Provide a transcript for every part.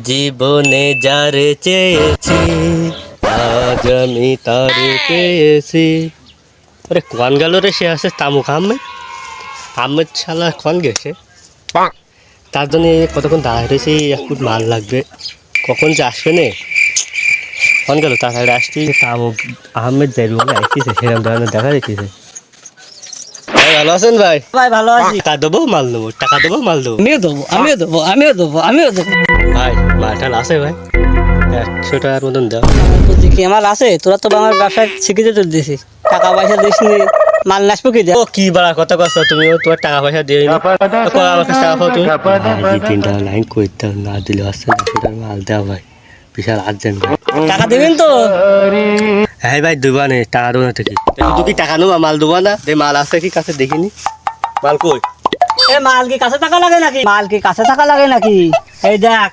জীবনে যারে চেয়েছি আজ আমি তারে পেয়েছি। আরে কোন গেল রে? সে আছে তামুক আহমেদ। আহমেদ শালা কোন গেছে? তার জন্য কতক্ষণ দাঁড়ায় রয়েছে, এক ফুট মাল লাগবে, কখন যে আসবে নে। কোন গেল? তাড়াতাড়ি আসছি। তামুক আহমেদ যাই বলে আসতেছে, সেরকম ধরনের দেখা যাইতেছে। ভাই ভালো আছেন ভাই? ভাই ভালো আছি। টাকা দেবো মাল দেবো, টাকা দেবো মাল দেবো। আমিও দেবো। ভাই মালটাল আছে ভাই, 100 টাকার মতন দাও। বুঝলি কি আমার আছে? তোরা তো আমার ব্যবসায় শিখিতে তুল দিছিস, টাকা পয়সা দিস নি, মাল নাসবো কি দেয়? ও কি বড় কথা কচ্ছ তুমি? তোমার টাকা পয়সা দিয়ে আমার কাছে টাকা পাও তুমি? ভাই 3টা লাইন করতে না দিলে আসছে না, সেটার মাল দেওয়া ভাই বিশাল আর্জেন্ট। টাকা দিবেন তো? হ্যাঁ ভাই দেবা নে, টাকা দেবো না থেকে। তুই কি টাকা নেবা মাল দেবো না? মাল আছে কি কাছে দেখিনি, মাল কই? মাল কি কাছে টাকা লাগে নাকি? মাল কি কাছে টাকা লাগে নাকি? এই দেখ,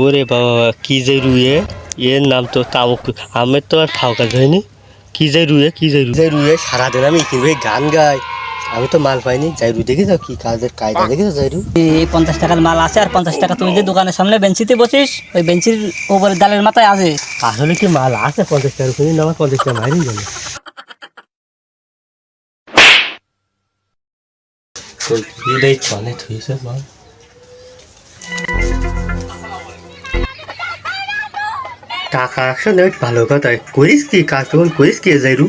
ওরে বাবা কি যে রুয়ে, এর নাম তো তামুক আমের, তো আর ঠাউকা যায়নি। কি যে রুয়ে, কি যে রুয়ে সারাদিন আমি কিভাবে গান গাই, আমি তো মাল পাইনি। যাইরু দেখে যাও কি কাজের কায়দা, দেখে যাও যাইরু। এই 50 টাকার মাল আছে, আর 50 টাকা তুই যে দোকানের সামনে বেঞ্চিতে বসিস, ওই বেঞ্চির উপরে ডালের মাথায় আছে। আসলে কি মাল আছে 50 টাকার উপরে? না আমার 50 টাকা মাইরেই যাবে। চলে থুইছে মাল। টাকা 100 নেট ভালো কথা, করিস কি কাজ, তখন করিস কি যাইরু?